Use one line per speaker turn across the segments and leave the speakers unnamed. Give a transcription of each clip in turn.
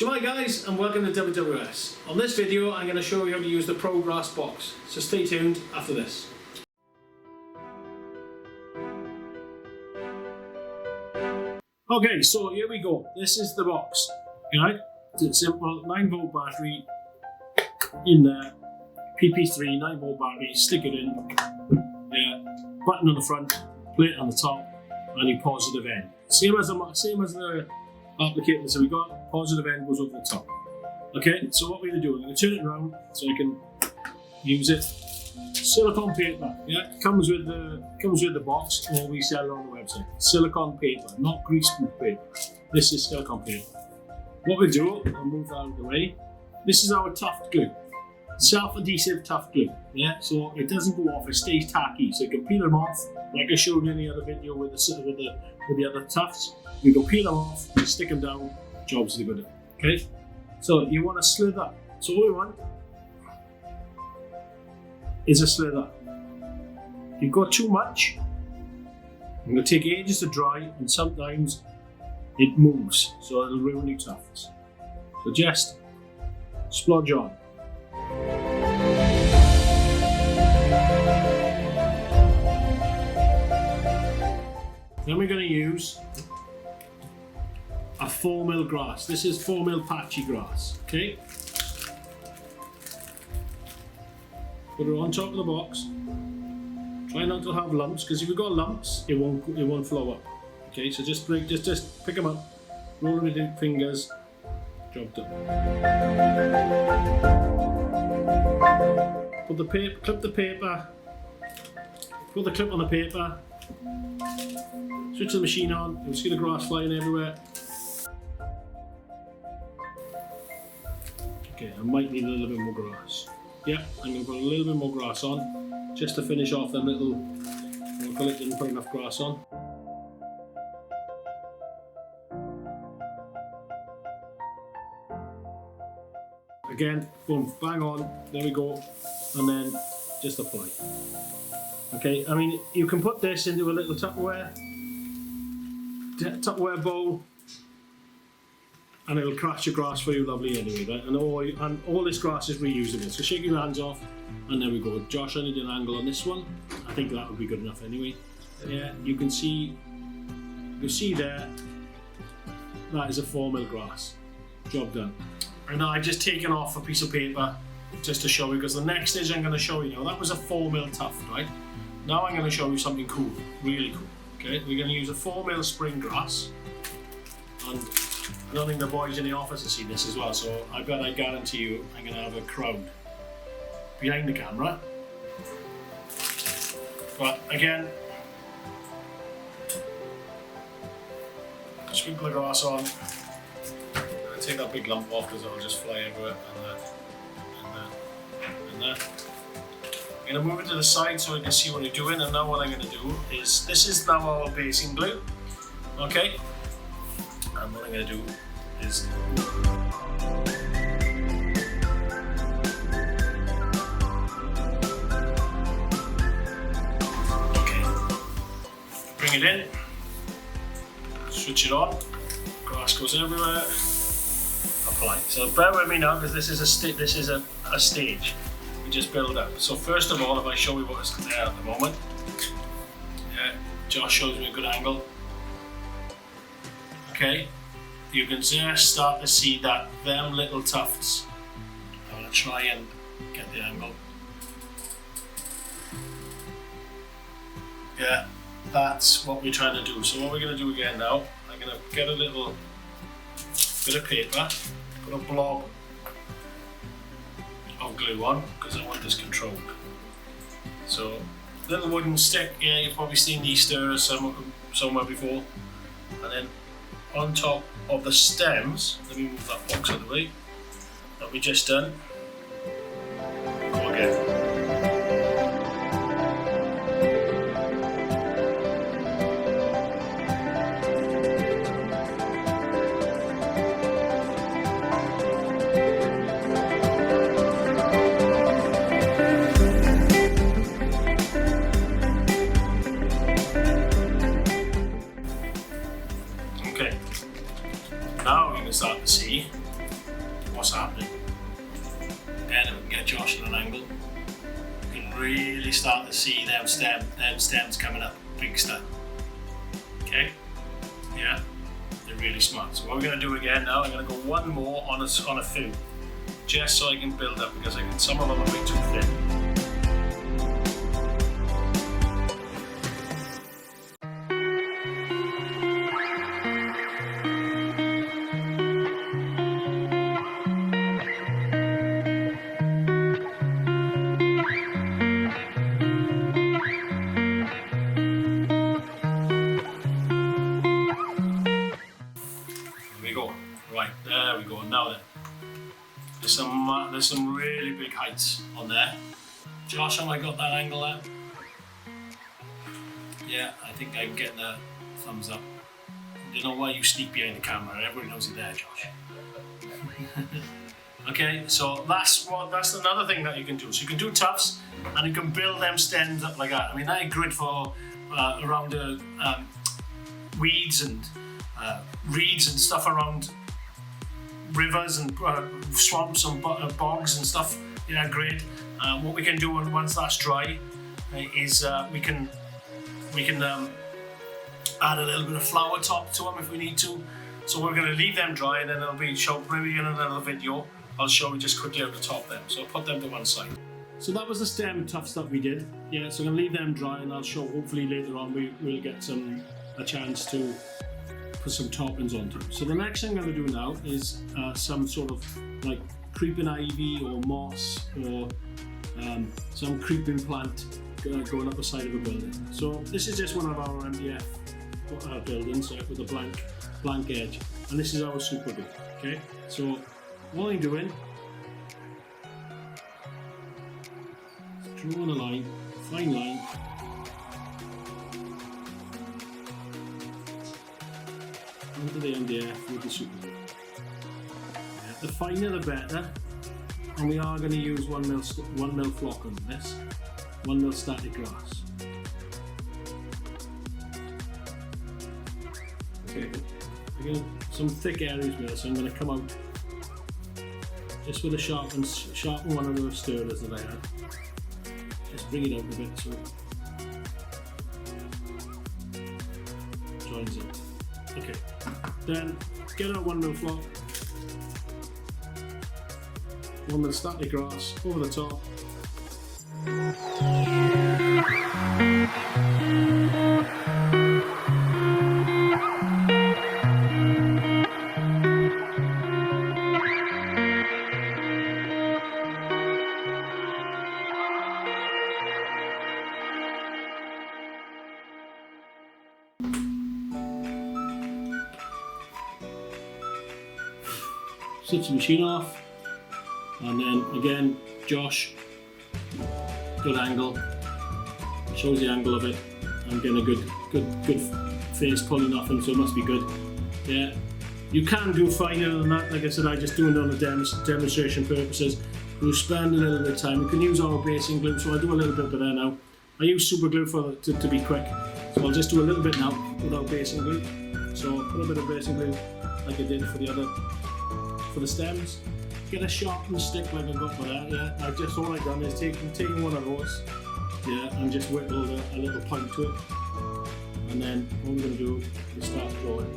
Shemai guys, and welcome to WWS. On this video I'm going to show you how to use the Pro Grass Box, so stay tuned after this. Okay, so here we go. This is the box. Right? It's a simple 9-volt battery in there, PP3 9-volt battery, stick it in, button on the front, plate on the top, and your positive end. Same as the applicator, so we got positive end goes over the top. Okay, so what we're going to do, I'm going to turn it around so I can use it. Silicone paper, yeah, comes with the box, or we sell it on the website. Silicone paper, not greaseproof paper. This is silicone paper. What we'll do, I'll move that out of the way. This is our Tuft glue, self-adhesive Tuft glue. Yeah, so it doesn't go off; it stays tacky, so you can peel them off, like I showed you in the other video with the other Tufts. You can peel them off, stick them down. Job's good. Okay, so you want to slither. So all we want is a slither. If you've got too much, it's going to take ages to dry, and sometimes it moves, so it'll ruin your Tufts. So just splodge on. Then we're going to use a 4mm grass. This is 4mm patchy grass. Okay. Put it on top of the box. Try not to have lumps, because if you've got lumps, it won't flow up. Okay, so just pick them up, roll them with your fingers. Job done. Put the paper, clip the paper. Put the clip on the paper. Switch the machine on. You'll see the grass flying everywhere. Okay, I might need a little bit more grass. Yeah, I'm going to put a little bit more grass on, just to finish off them little. I didn't put enough grass on. Again, boom, bang on, there we go, and then just apply. Okay, I mean, you can put this into a little Tupperware bowl, and it'll crash your grass for you lovely anyway, right? And all this grass is reusable, so shake your hands off, and there we go. Josh, I need an angle on this one. I think that would be good enough anyway. Yeah, you see there, that is a 4mm grass. Job done. And now I've just taken off a piece of paper just to show you, because the next stage I'm going to show you now, that was a 4mm Tuft, right? Now I'm going to show you something cool, really cool. Okay, we're going to use a 4mm spring grass, and I don't think the boys in the office have seen this as well, so I guarantee you I'm going to have a crowd behind the camera. But again, sprinkle the grass on. Take that big lump off, because it'll just fly everywhere, and that. I'm going to move it to the side so you can see what you're doing, and now what I'm going to do is, this is now our basing glue, okay? And what I'm going to do is bring it in, switch it on, grass goes everywhere. Apply. So bear with me now, because this is a stage. We just build up. So first of all, if I show you what is there at the moment, yeah, Josh shows me a good angle. Okay, you can just start to see that them little tufts. I'm gonna try and get the angle. Yeah, that's what we're trying to do. So what we're gonna do again now, I'm gonna get a little bit of paper. Put a blob of glue on, because I want this controlled. So, little wooden stick, yeah, you've probably seen these stirrers somewhere before. And then on top of the stems, let me move that box out of the way, that we just done. Go again. Now you can start to see what's happening. Then if we can get Josh at an angle, you can really start to see them stems coming up big style. Okay, yeah, they're really smart. So what we're going to do again now, I'm going to go one more on a few, just so I can build up, because some of them are a bit too thin. Right, there we go. Now then, there's some really big heights on there. Josh, have I got that angle there? Yeah, I think I'm getting a thumbs up. You know why you sneak behind the camera? Everybody knows you're there, Josh. Okay, so that's another thing that you can do. So you can do tufts, and you can build them stems up like that. I mean, that is great for around weeds and reeds and stuff around rivers and swamps and bogs and stuff. Yeah, great. What we can do once that's dry is we can add a little bit of flower top to them if we need to. So we're going to leave them dry, and then it'll be shown maybe in another video. I'll show you just quickly how to top them. So I'll put them to one side. So that was the stem tufts that we did. Yeah, so I'm going to leave them dry, and I'll show hopefully later on we'll get a chance to put some toppings onto it. So the next thing I'm going to do now is some sort of like creeping ivy or moss or some creeping plant going up the side of a building. So this is just one of our MDF buildings with a blank edge, and this is our super glue. Okay, so what I'm doing is drawing a line, fine line, onto the MDF with the super glue. Yeah, the finer the better, and we are going to use 1 mil flock on this, 1 mil static grass. Okay, again, some thick areas with this, so I'm going to come out just with a sharpen one of those stirrers that I had. Just bring it out a bit so it joins it. Okay, then get our 1 mil flock, 1 mil static grass over the top. Switch the machine off, and then again, Josh, good angle, shows the angle of it. I'm getting a good face pulling off him, so it must be good. Yeah, you can do finer than that. Like I said, I just doing it on the demonstration purposes. We'll spend a little bit of time. You can use our basing glue, so I'll do a little bit of that now. I use super glue to be quick, so I'll just do a little bit now without basing glue. So put a bit of basing glue like I did for the stems. Get a sharpened stick like I got for that. Yeah, all I've done is taking one of those, yeah, and just whittled a little point to it, and then what we're going to do is start drawing.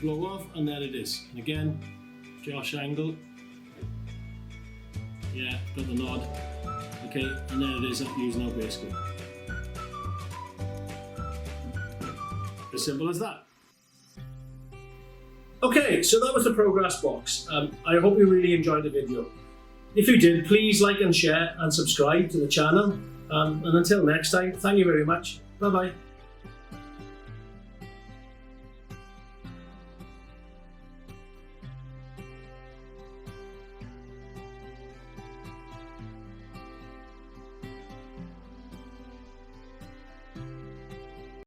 Blow off, and there it is. And again, Josh angle. Yeah, got the nod. Okay, and there it is using our base glue. As simple as that. Okay, so that was the Pro Grass Box. I hope you really enjoyed the video. If you did, please like and share and subscribe to the channel. And until next time, thank you very much. Bye bye.